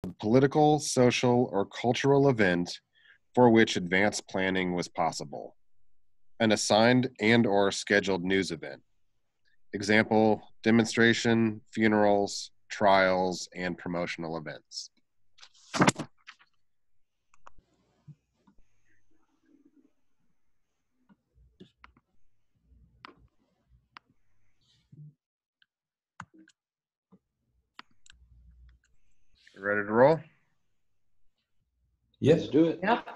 a political, social, or cultural event for which advanced planning was possible. An assigned and/or scheduled news event. Example, demonstration, funerals, trials, and promotional events. Ready to roll? Yes. Let's do it. Yep.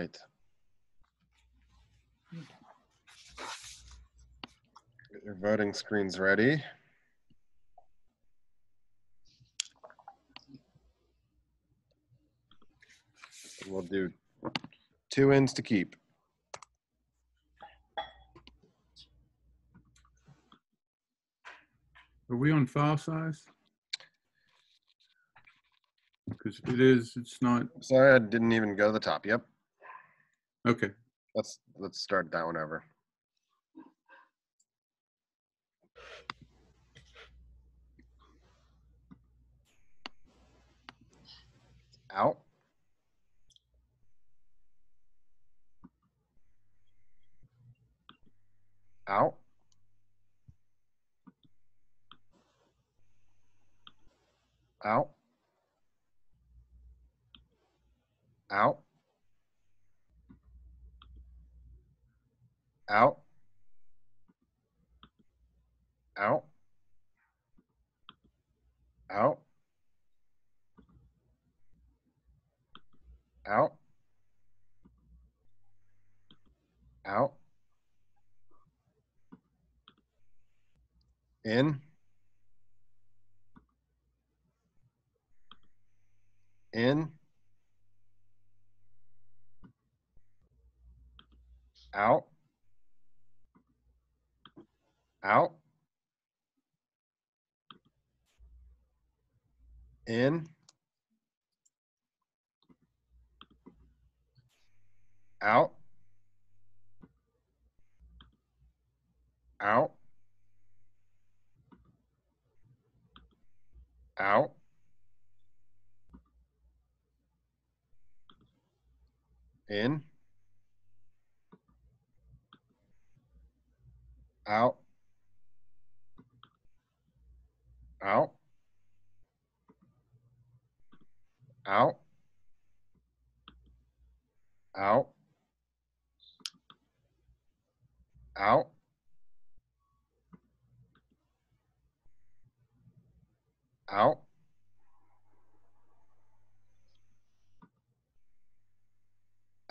right. Get your voting screens ready. We'll do 2 ends to keep. Are we on file size? Because if it is, it's not. Sorry, I didn't even go to the top. Yep. Okay. Let's start that whenever. Out. Out. Out. Out. Out. Out. Out. Out. Out. In. In. Out. Out. In. Out. Out. Out. In. Out. Out. Out. Out. Out. Out.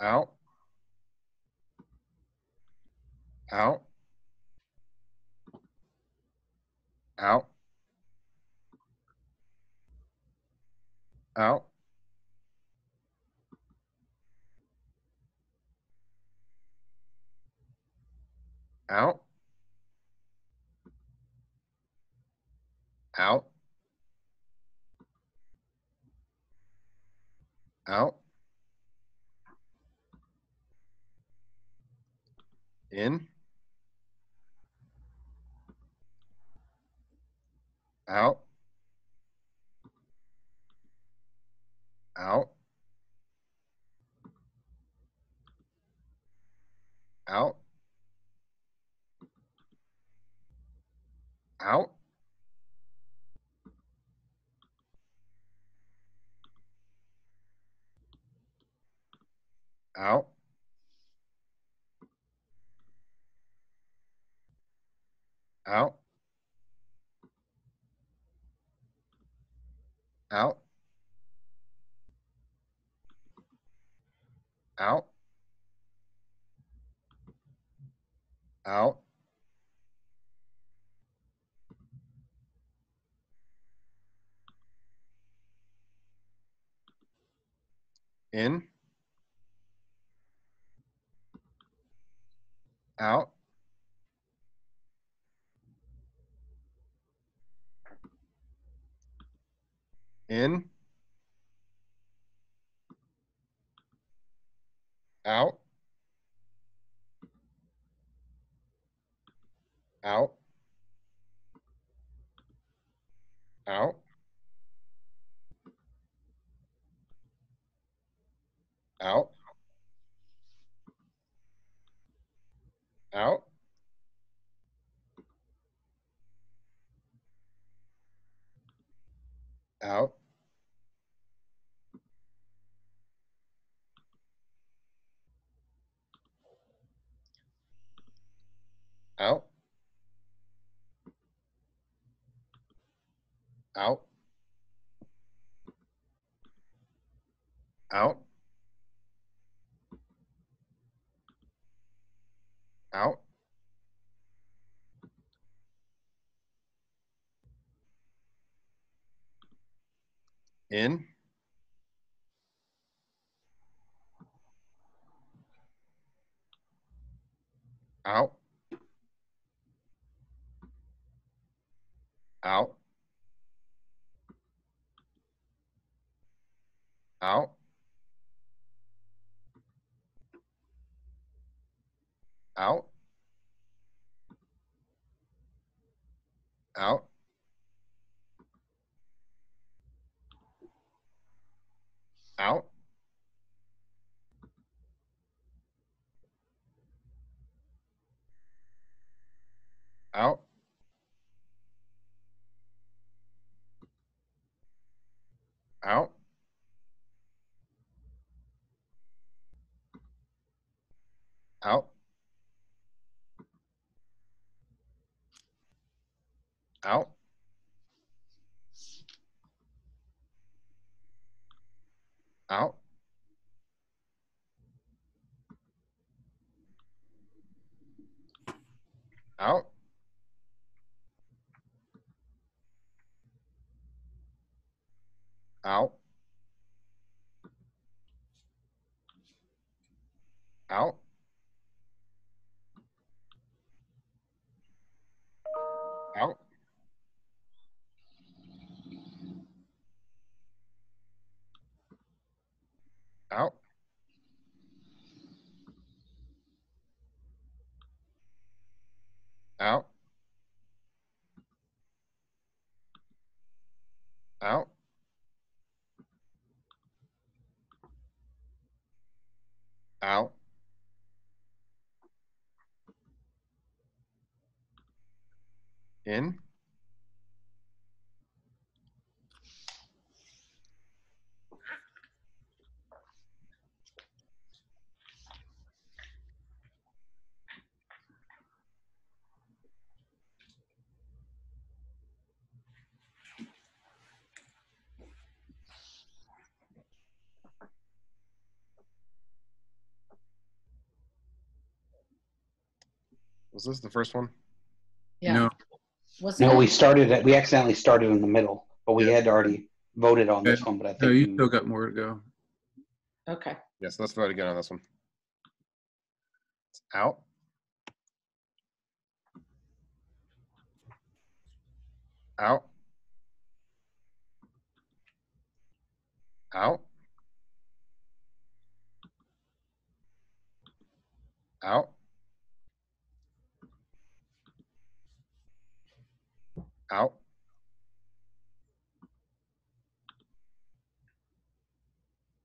Out. Out. Out. Out. Out. Out. Out. In. Out. Out. Out. Out. Out. Out. Out. Out. Out. In. Out. In. Out. Out. Out. Out. Out. Out. Out. Out. Out. out, in, out, out, out, out, out, out, out, out, out, out, out, out, out, out, out, out, out, out, out, in, was this the first one? Yeah. No, Wasn't No, it? we accidentally started in the middle, but we Yeah. had already voted on this one, but I no, think you still got more to go. Okay. Yes, let's vote again on this one. Out, out, out, out, out,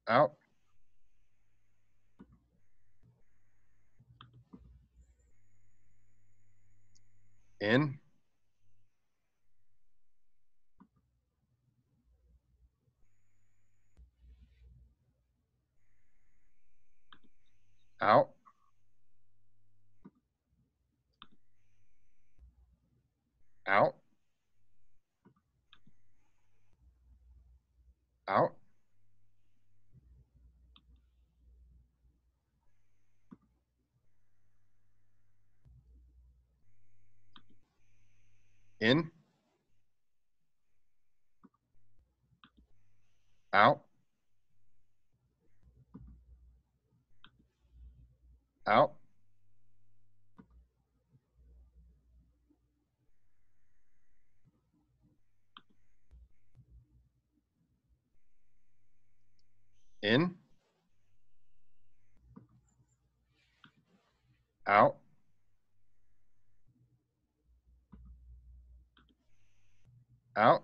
out, in, out, out, out, in, out, out, in, out, out,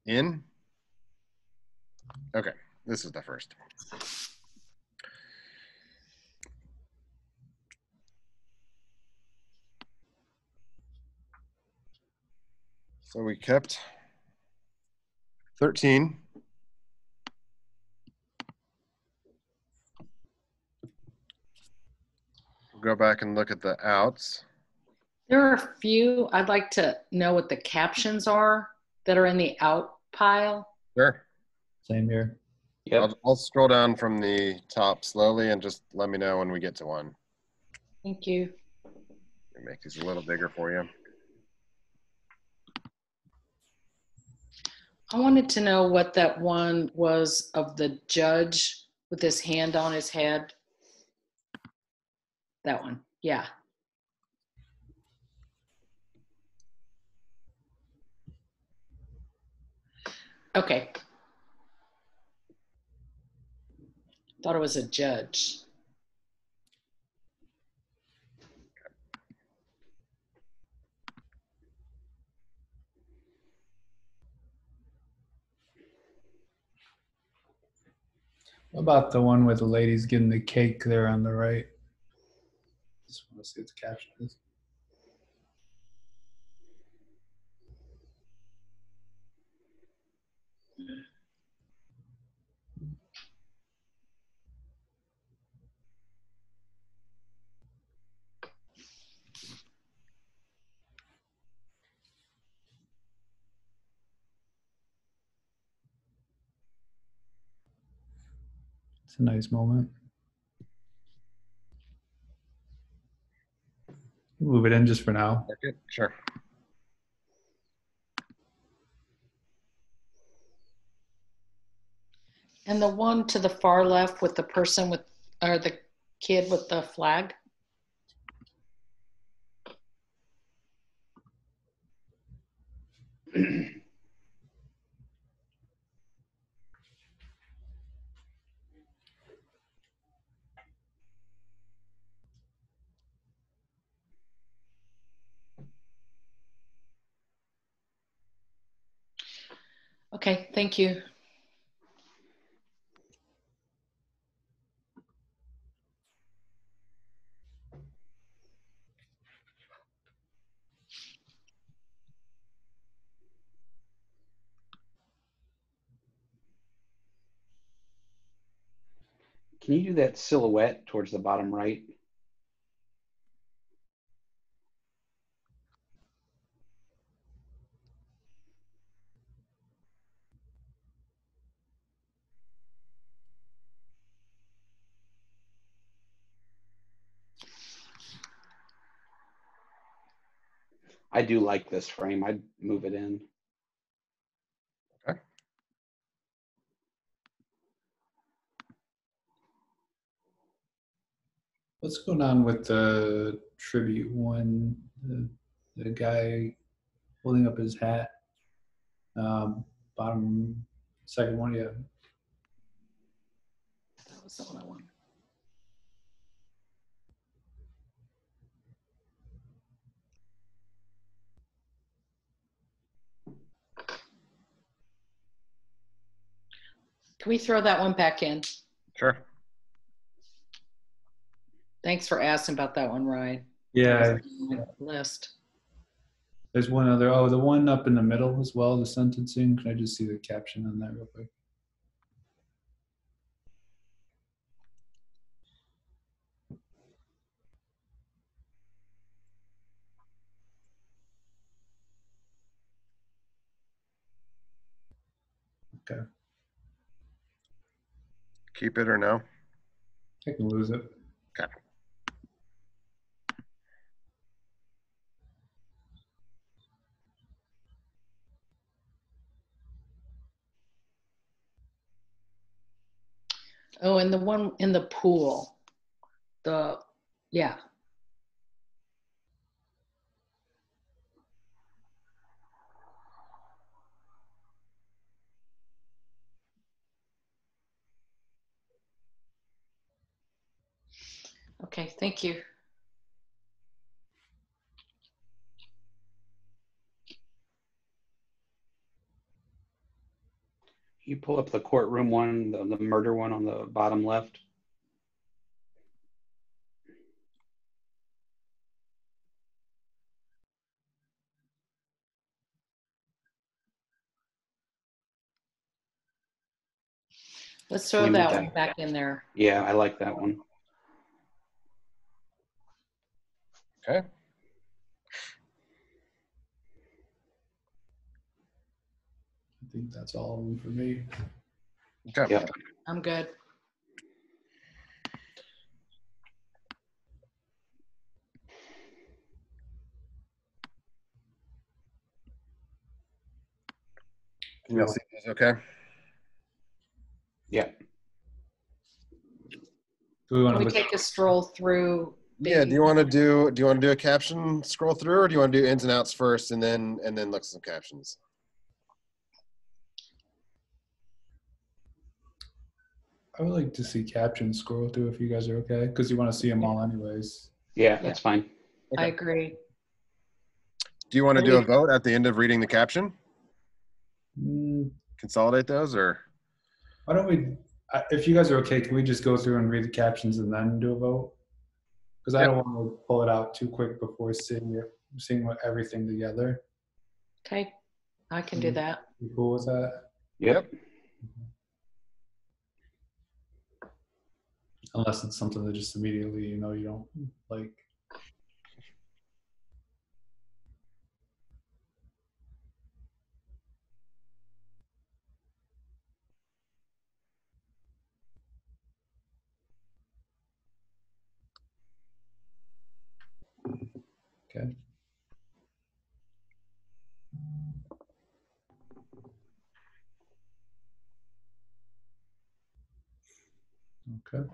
in. Okay, this is the first. So we kept 13. Go back and look at the outs. There are a few. I'd like to know what the captions are that are in the out pile? Sure. Same here. Yep. I'll scroll down from the top slowly and just let me know when we get to one. Thank you. Make these a little bigger for you. I wanted to know what that one was of the judge with his hand on his head. That one, yeah. Okay. Thought it was a judge. What about the one where the lady's getting the cake there on the right? Just want to see what the caption is. It's a nice moment. Move it in just for now. Okay, sure. And the one to the far left with the person with, or the kid with the flag? Okay, thank you. Can you do that silhouette towards the bottom right? I do like this frame. I'd move it in. Okay. What's going on with the tribute one? The guy holding up his hat. Bottom second one, yeah. That was the one I wanted. Can we throw that one back in? Sure. Thanks for asking about that one, Ryan. Yeah, List. there's one other. Oh, the one up in the middle as well, the sentencing. Can I just see the caption on that real quick? Okay, Keep it or no? I can lose it. Okay. Oh, and the one in the pool. Yeah. Okay, thank you. You pull up the courtroom one, the murder one on the bottom left. Let's throw Let me move that that. one back in there. Yeah, I like that one. Okay. I think that's all of them for me. Okay. Yep. I'm good. Can y'all see this okay? Yeah. Do we want Can to we take a stroll through? Yeah, do you want to do a caption scroll through, or do you want to do ins and outs first and then look at some captions? I would like to see captions scroll through if you guys are okay, because you want to see them all anyways. Yeah, that's fine. I agree. Do you want to do a vote at the end of reading the caption? Mm, Consolidate those, or Why don't we, if you guys are okay, can we just go through and read the captions and then do a vote? Because I Yep. don't want to pull it out too quick before seeing what everything together. Okay, I can do that. You cool with that? Yep. Unless it's something that just immediately you don't like. Okay. Okay.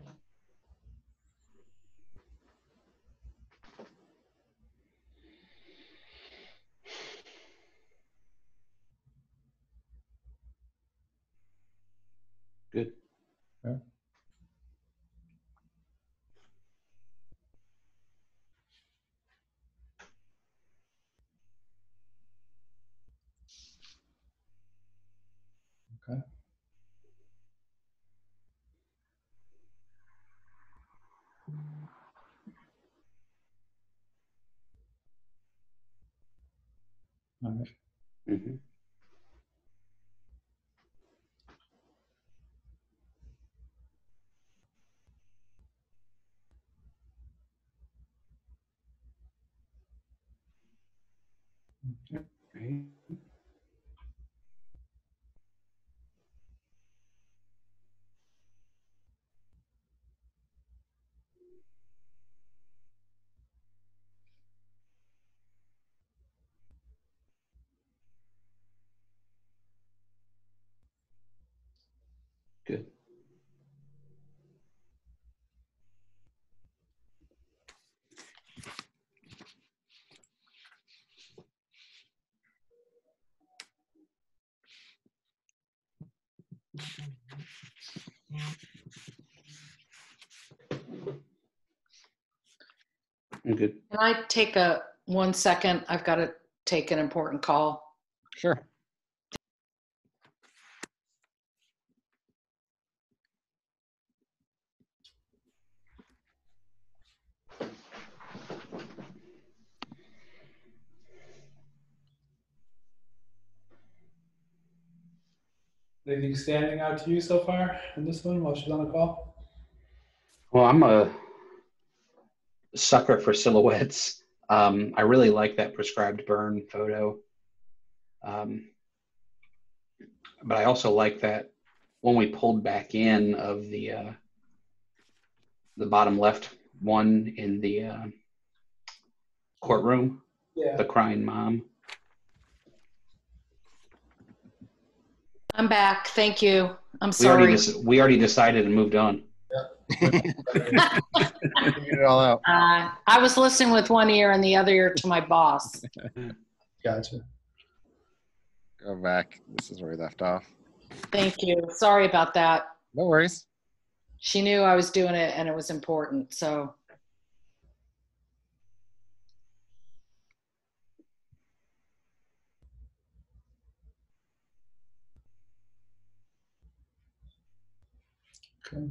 Good. Okay. Okay. All right. Mm-hmm. Okay. Right. Good. I'm good. Can I take 1 second? I've got to take an important call. sure. Anything standing out to you so far in this one while she's on the call? Well, I'm a sucker for silhouettes. I really like that prescribed burn photo. But I also like that when we pulled back in of the bottom left one in the courtroom, Yeah. the crying mom. I'm back. Thank you. I'm We already sorry. we already decided and moved on. Figured it all out. I was listening with one ear and the other ear to my boss. Gotcha. Go back. This is where we left off. Thank you. Sorry about that. No worries. She knew I was doing it and it was important. So Okay.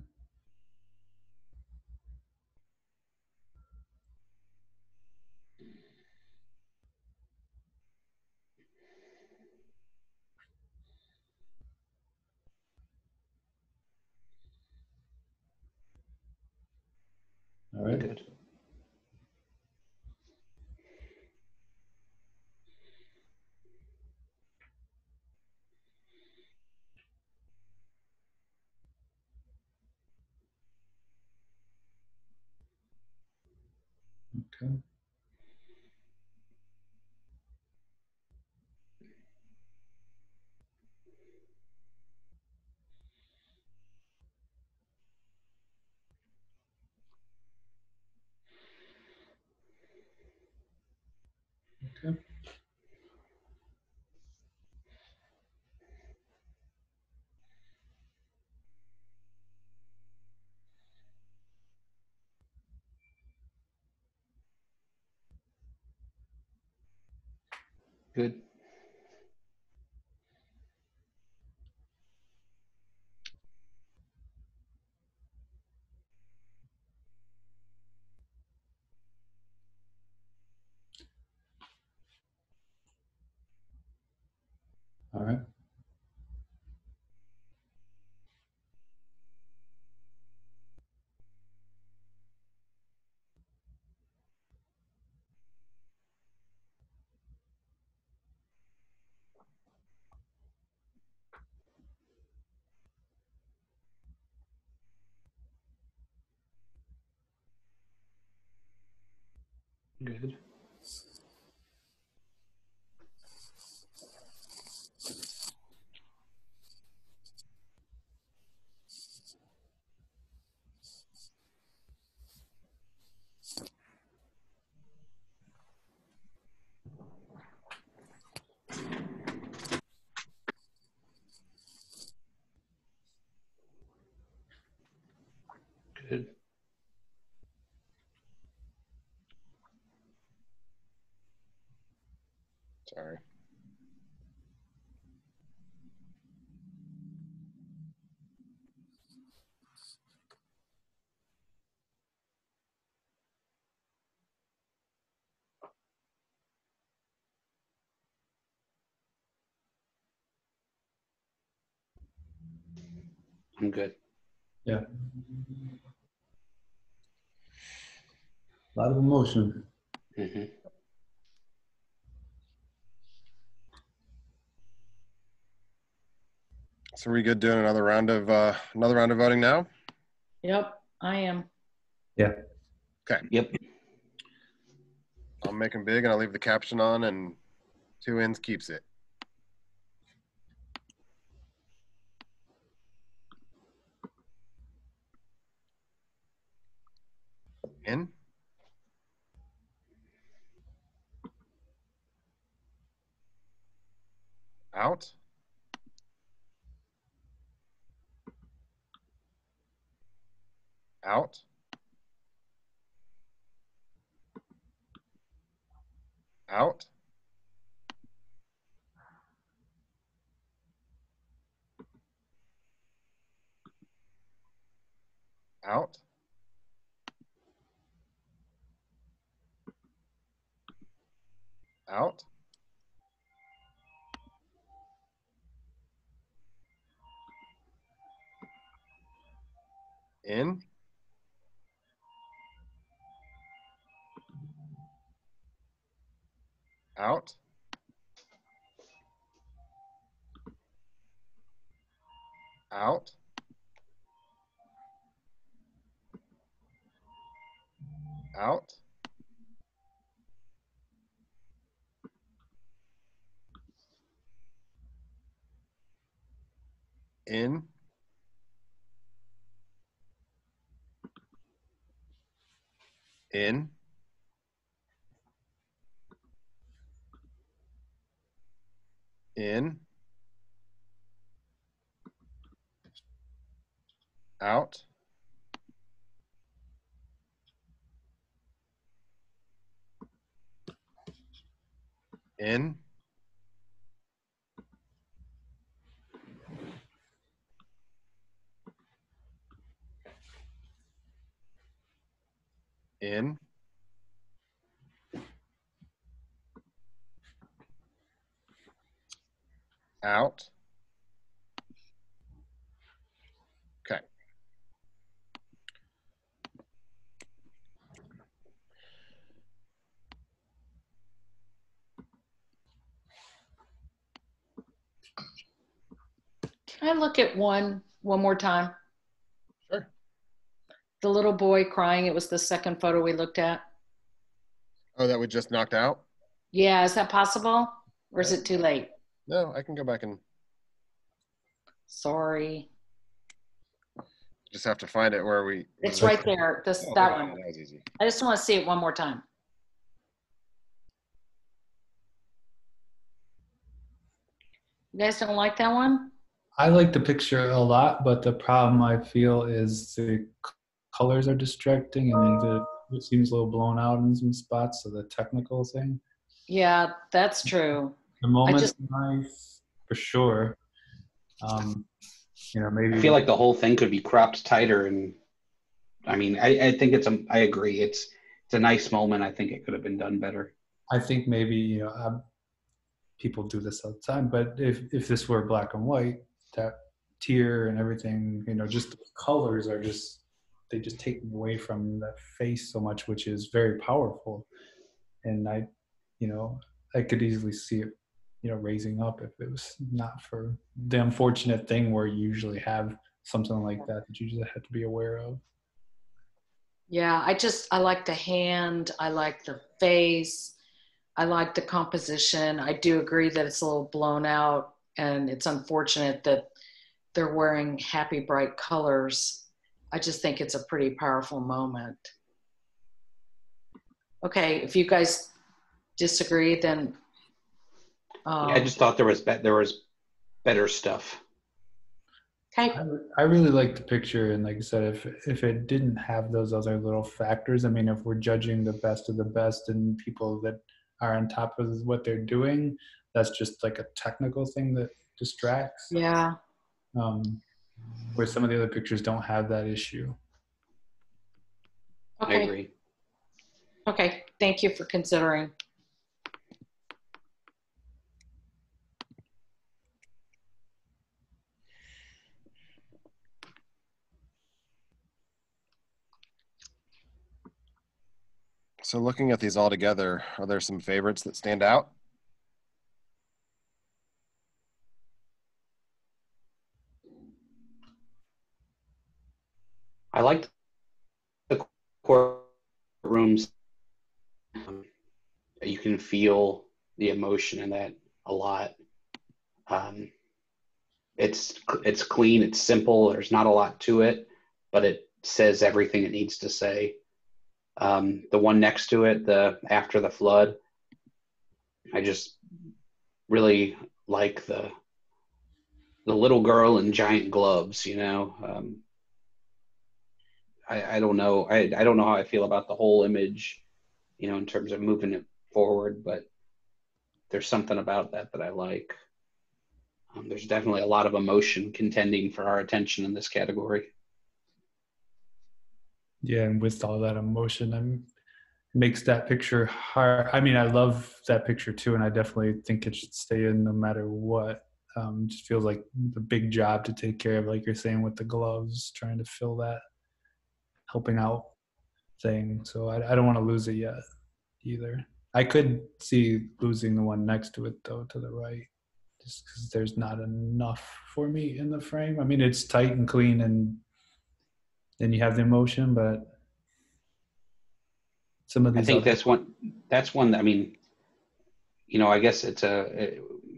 All right. Good. Okay. Okay. Good. All right. Good. Good. Sorry. I'm good. Yeah. A lot of emotion. Hmm. So are we good doing another round of voting now? Yep, I am. Yeah. Yep. I'll make them big and I'll leave the caption on, and 2 ends keeps it. In. Out. Out. Out. Out. Out. In. Out. Out. Out. In. In. In. Out. In. In. Out. Okay. Can I look at one more time? Sure. The little boy crying, it was the second photo we looked at. Oh, that we just knocked out? Yeah, is that possible? Or is it too late? No, I can go back and Sorry. just have to find it where we. It's right there. This, Oh, that okay, one. that was easy. I just want to see it one more time. You guys don't like that one? I like the picture a lot, but the problem I feel is the colors are distracting and it seems a little blown out in some spots. So the technical thing, Yeah, that's true. the moment's just- nice for sure. Maybe I feel like the whole thing could be cropped tighter, and I mean, I think I agree. It's a nice moment. I think it could have been done better. I think maybe people do this all the time, but if this were black and white, that tear and everything, just the colors are they just take away from the face so much, which is very powerful. And I could easily see it, raising up if it was not for the unfortunate thing where you usually have something like that you just have to be aware of. Yeah, I like the hand. I like the face. I like the composition. I do agree that it's a little blown out, and it's unfortunate that they're wearing happy, bright colors. I just think it's a pretty powerful moment. Okay, if you guys disagree, then Yeah, I just thought there was better stuff. okay. I really like the picture, and like I said, if it didn't have those other little factors, I mean, if we're judging the best of the best and people that are on top of what they're doing, that's just like a technical thing that distracts. Yeah. Where some of the other pictures don't have that issue. I Okay. agree. Okay. Thank you for considering. So looking at these all together, are there some favorites that stand out? I liked the courtrooms. You can feel the emotion in that a lot. It's clean, it's simple. There's not a lot to it, but it says everything it needs to say. The one next to it, the after the flood, I just really like the little girl in giant gloves. I don't know. I don't know how I feel about the whole image, in terms of moving it forward, but there's something about that I like. There's definitely a lot of emotion contending for our attention in this category. Yeah, and with all that emotion, makes that picture hard. I mean, I love that picture too, and I definitely think it should stay in no matter what. Just feels like a big job to take care of, like you're saying, with the gloves, trying to fill that helping out thing. So I don't want to lose it yet either. I could see losing the one next to it though, to the right, just because there's not enough for me in the frame. I mean, it's tight and clean, and then you have the emotion, but some of I these think other that's one that, I mean, I guess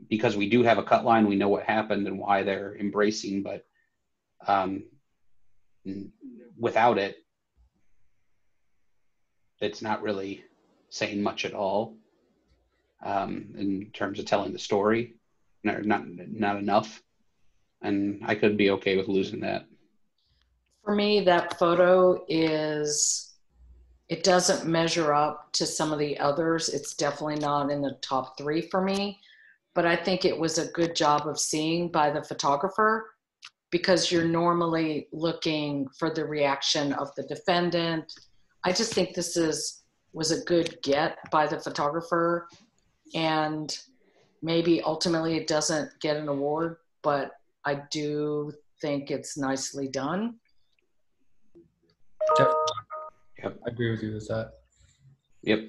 because we do have a cut line, we know what happened and why they're embracing, but without it, it's not really saying much at all in terms of telling the story. Not enough, and I could be okay with losing that. For me, that photo it doesn't measure up to some of the others. It's definitely not in the top 3 for me, but I think it was a good job of seeing by the photographer, because you're normally looking for the reaction of the defendant. I just think this was a good get by the photographer, and maybe ultimately it doesn't get an award, but I do think it's nicely done. Yep. I agree with you with that. Yep.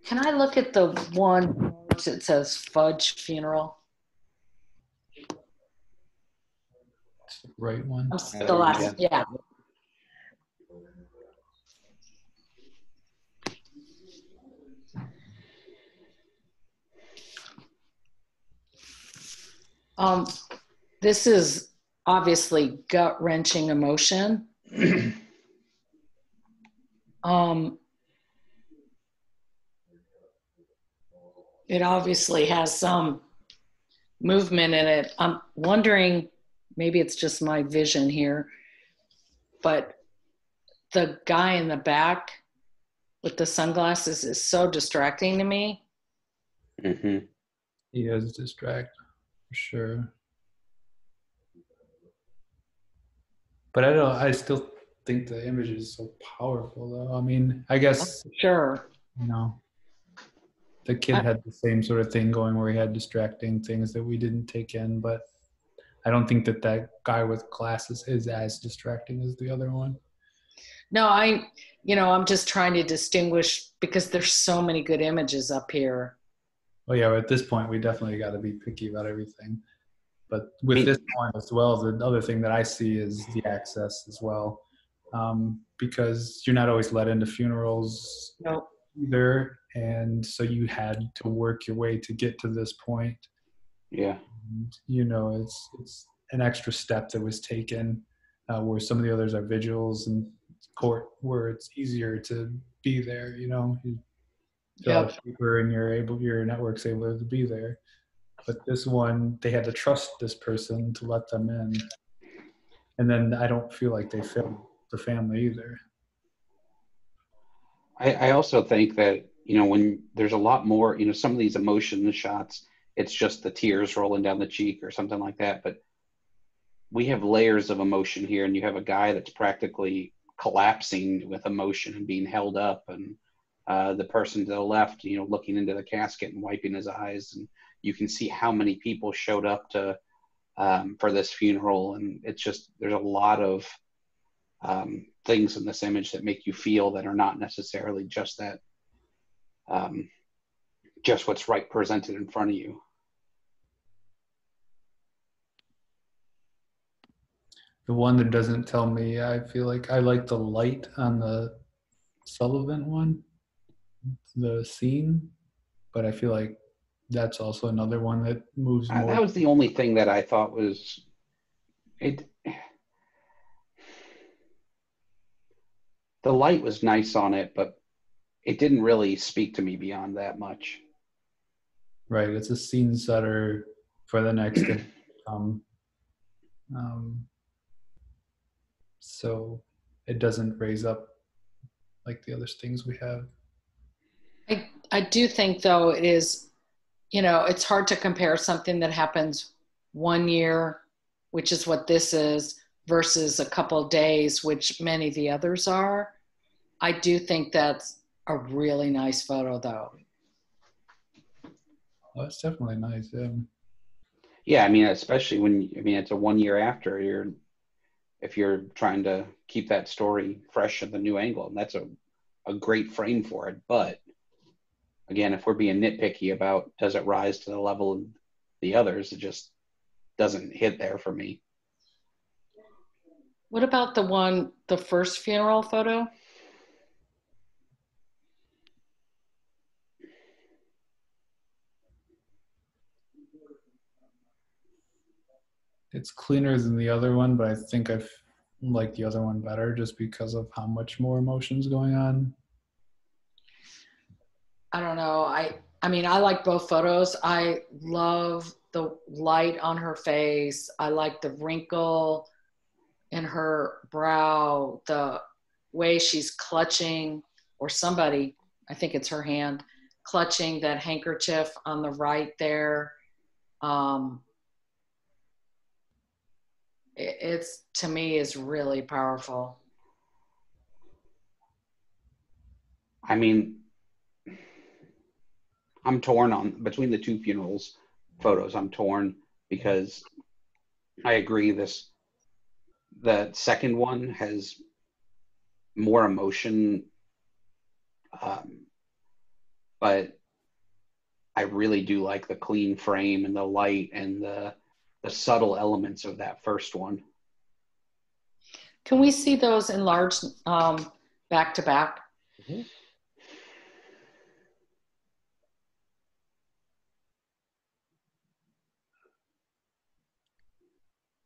Can I look at the one that says Fudge Funeral? It's the right one. The last, yeah. Um, this is obviously gut-wrenching emotion. It obviously has some movement in it. I'm wondering, maybe it's just my vision here, but the guy in the back with the sunglasses is so distracting to me. Mm-hmm. He is distract for sure. But I still think the image is so powerful though. I mean, I guess, Sure. you know, the kid had the same sort of thing going where he had distracting things that we didn't take in, but I don't think that that guy with glasses is as distracting as the other one. No, I'm just trying to distinguish because there's so many good images up here. Well, yeah, at this point, we definitely got to be picky about everything. But with this one as well, the other thing that I see is the access as well, because you're not always let into funerals No. either, and so you had to work your way to get to this point. Yeah. And, you know, it's an extra step that was taken, where some of the others are vigils and court, where it's easier to be there. You know, you fill out a paper and your network's able to be there. But this one, they had to trust this person to let them in. And then I don't feel like they failed the family either. I also think that, you know, when there's a lot more, you know, some of these emotion shots, it's just the tears rolling down the cheek or something like that. But we have layers of emotion here, and you have a guy that's practically collapsing with emotion and being held up, and the person to the left, you know, looking into the casket and wiping his eyes, and you can see how many people showed up to for this funeral, and it's just there's a lot of things in this image that make you feel that are not necessarily just that, just what's right presented in front of you. The one that doesn't tell me, I feel like I like the light on the Sullivan one, the scene, but I feel like that's also another one that moves more. That was the only thing that I thought was it. The light was nice on it, but it didn't really speak to me beyond that much. Right, it's a scene setter for the next so it doesn't raise up like the other things we have. I do think though it is, it's hard to compare something that happens 1 year, which is what this is, versus a couple of days, which many of the others are. I do think that's a really nice photo though. Oh, it's definitely nice. Yeah. Yeah, I mean, especially when it's a 1 year after if you're trying to keep that story fresh at the new angle, and that's a great frame for it. But again, if we're being nitpicky about does it rise to the level of the others, it just doesn't hit there for me. What about the first funeral photo? It's cleaner than the other one, but I think I like the other one better just because of how much more emotion's going on. I don't know. I mean, I like both photos. I love the light on her face. I like the wrinkle in her brow, the way she's clutching, or somebody, I think it's her hand, clutching that handkerchief on the right there. It's, to me, is really powerful. I mean, I'm torn on between the two funerals photos. I'm torn because I agree the second one has more emotion, but I really do like the clean frame and the light and the subtle elements of that first one. Can we see those enlarged back to back? Mm-hmm.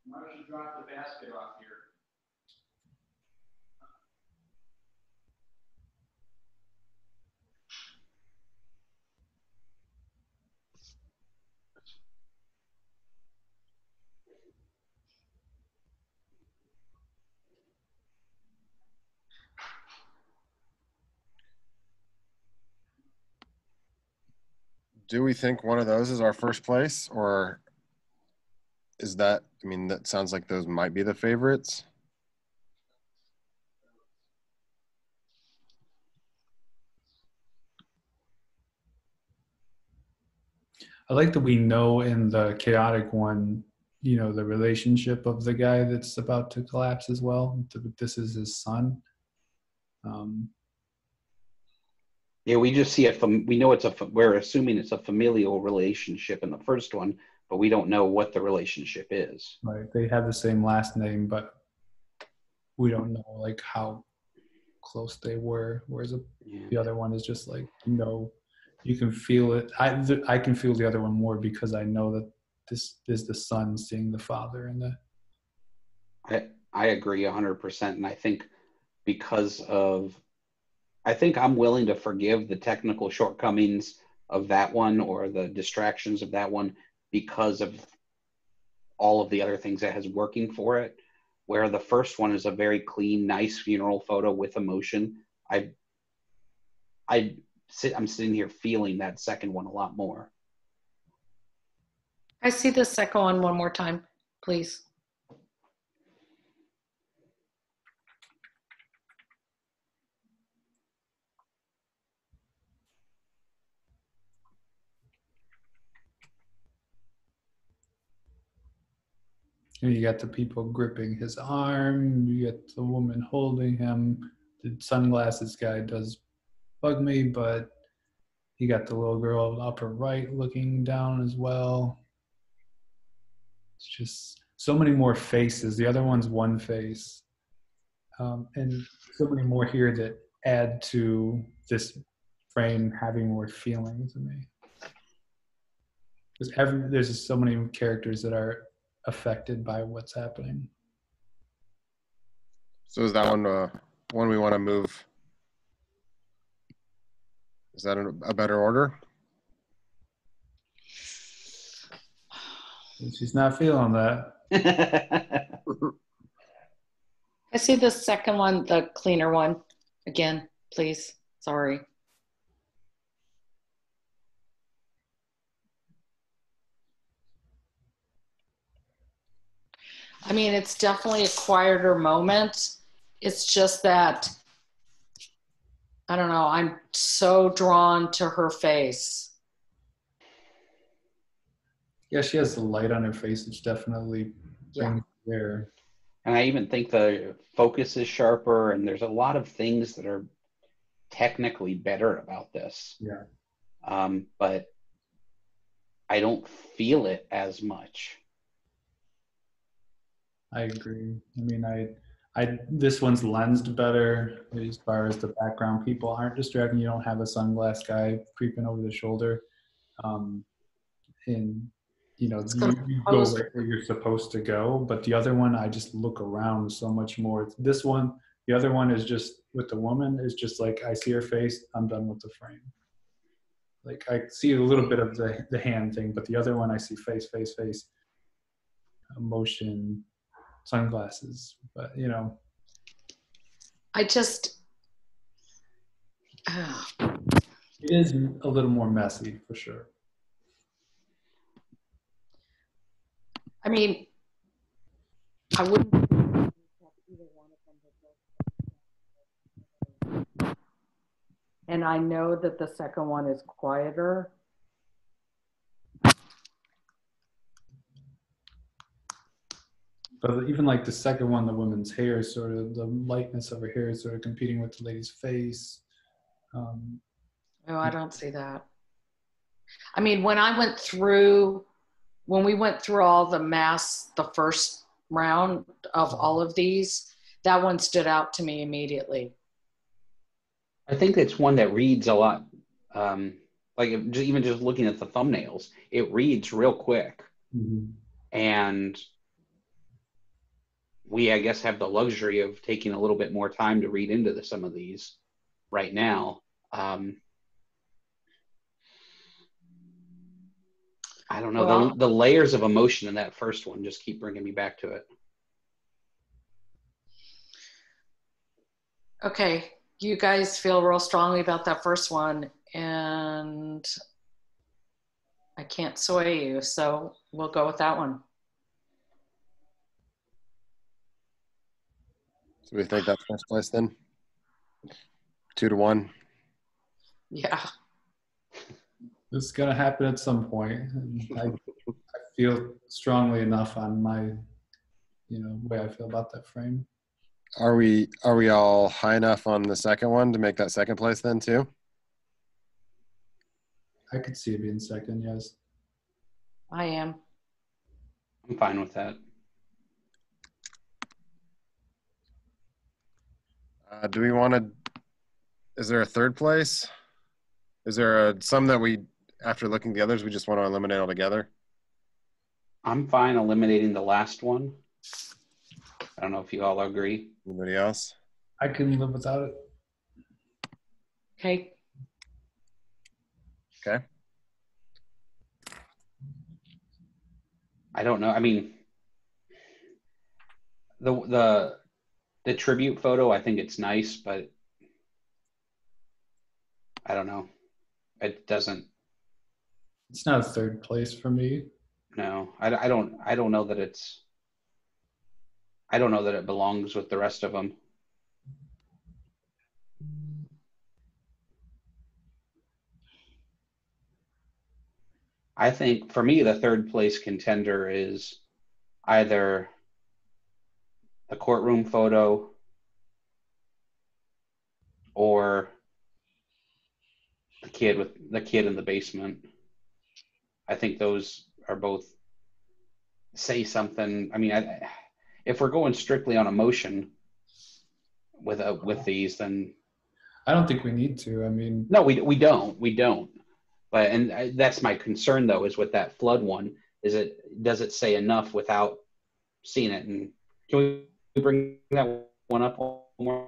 Why don't you drop the basket off here? Do we think one of those is our first place, or is that? I mean, that sounds like those might be the favorites. I like that we know in the chaotic one, you know, the relationship of the guy that's about to collapse as well. This is his son. Yeah, we just see it from, we know we're assuming it's a familial relationship in the first one, but we don't know what the relationship is. Right. They have the same last name, but we don't know like how close they were. Whereas the other one is just like, you know, you can feel it. I can feel the other one more because I know that this is the son seeing the father in the. I agree 100%. And I think because of, I think I'm willing to forgive the technical shortcomings of that one or the distractions of that one because of all of the other things that has working for it. Where the first one is a very clean, nice funeral photo with emotion. I'm sitting here feeling that second one a lot more. I see the second one more time, please. And you got the people gripping his arm. You get the woman holding him. The sunglasses guy does bug me, but you got the little girl upper right looking down as well. It's just so many more faces. The other one's one face. And so many more here that add to this frame having more feeling to me. Because there's just so many characters that are affected by what's happening. So is that one we want to move? Is that a better order? She's not feeling that. I see the second one, the cleaner one. Again, please. Sorry. I mean, it's definitely a quieter moment. It's just that, I don't know, I'm so drawn to her face. Yeah, she has the light on her face, which definitely brings there. And I even think the focus is sharper, and there's a lot of things that are technically better about this. Yeah. But I don't feel it as much. I agree. I mean, this one's lensed better as far as the background people aren't distracting. You don't have a sunglass guy creeping over the shoulder. And you know, you go right where you're supposed to go. But the other one, I just look around so much more. This one, the other one is just with the woman is just like, I see her face, I'm done with the frame. Like I see a little bit of the hand thing, but the other one I see face, emotion, sunglasses. But you know, it is a little more messy for sure. I mean, I wouldn't have either one of them. And I know that the second one is quieter. But even like the second one, the woman's hair, sort of the lightness of her hair is sort of competing with the lady's face. No, I don't see that. I mean, when we went through all the first round of all of these, that one stood out to me immediately. I think it's one that reads a lot. Like even just looking at the thumbnails, it reads real quick. Mm-hmm. And we, I guess, have the luxury of taking a little bit more time to read into some of these right now. I don't know. Well- The layers of emotion in that first one just keep bringing me back to it. Okay, you guys feel real strongly about that first one, and I can't sway you, so we'll go with that one. So we think that's first place then? 2-1. Yeah. It's gonna happen at some point. And I feel strongly enough on my, way I feel about that frame. Are we all high enough on the second one to make that second place then too? I could see it being second, yes. I am. I'm fine with that. Do we want to? Is there a third place? Is there some that we, after looking at the others, we just want to eliminate altogether? I'm fine eliminating the last one. I don't know if you all agree. Anybody else? I can live without it. Okay. Okay. I don't know. I mean, the tribute photo, I think it's nice, but I don't know. It doesn't. It's not a third place for me. No, I don't know that it's. I don't know that it belongs with the rest of them. I think for me, the third place contender is either the courtroom photo or the kid in the basement. I think those are both say something. I mean, if we're going strictly on emotion with these, then I don't think we need to. I mean, no, we don't. But that's my concern though, is with that flood one. Does it say enough without seeing it? And can we bring that one up one more?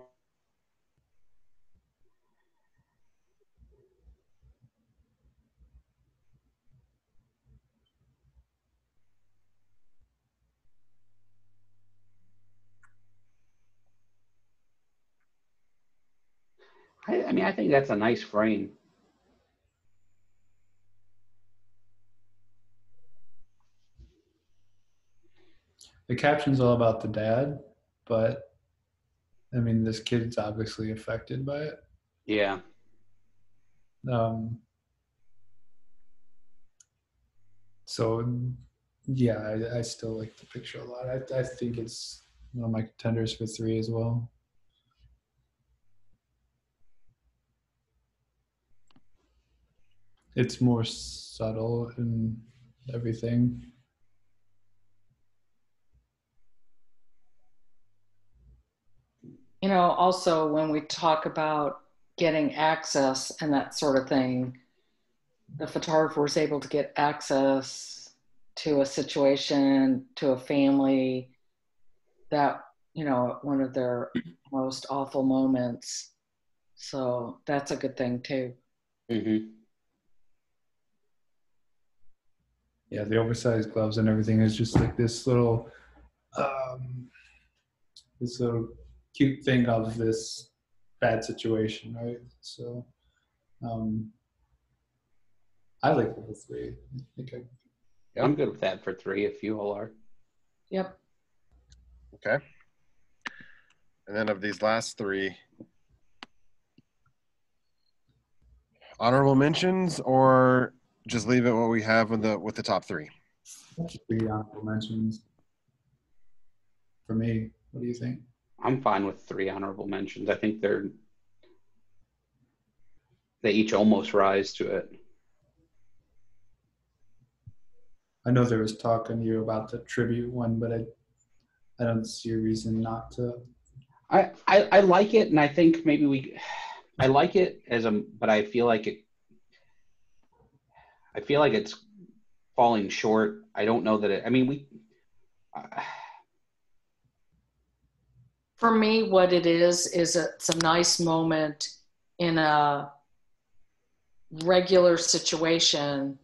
I mean, I think that's a nice frame. the caption's all about the dad, but I mean, this kid's obviously affected by it. Yeah. So, yeah, I still like the picture a lot. I think it's one of my contenders for 3 as well. It's more subtle in everything. Also when we talk about getting access and that sort of thing, the photographer was able to get access to a situation, to a family that, one of their most awful moments. So that's a good thing too. Mm-hmm. Yeah, the oversized gloves and everything is just like this little cute thing of this bad situation, right? So I like level 3. I think I'm good with that for 3 if you all are. Yep. Okay. And then of these last 3, honorable mentions or just leave it what we have with the top 3? just 3 honorable mentions for me. What do you think? I'm fine with 3 honorable mentions. I think they each almost rise to it. I know there was talk on you about the tribute one, but I don't see a reason not to. I like it, and I think maybe I like it but I feel like it's falling short. I don't know that I mean, For me, what it is it's a nice moment in a regular situation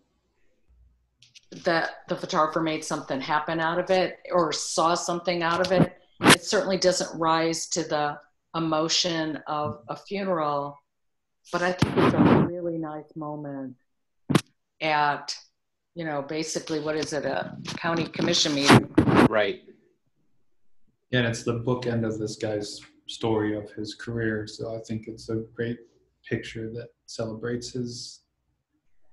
that the photographer made something happen out of it or saw something out of it. It certainly doesn't rise to the emotion of a funeral, but I think it's a really nice moment at, basically, what is it, a county commission meeting? Right. And it's the bookend of this guy's story of his career. So I think it's a great picture that celebrates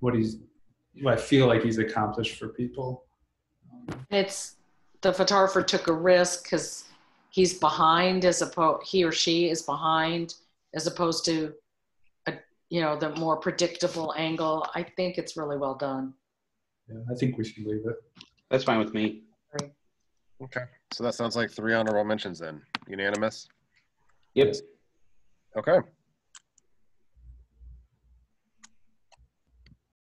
what I feel like he's accomplished for people. It's the photographer took a risk because he's behind he or she is behind as opposed to the more predictable angle. I think it's really well done. Yeah, I think we should leave it. That's fine with me. Okay. So that sounds like 3 honorable mentions then. Unanimous? Yep. Okay.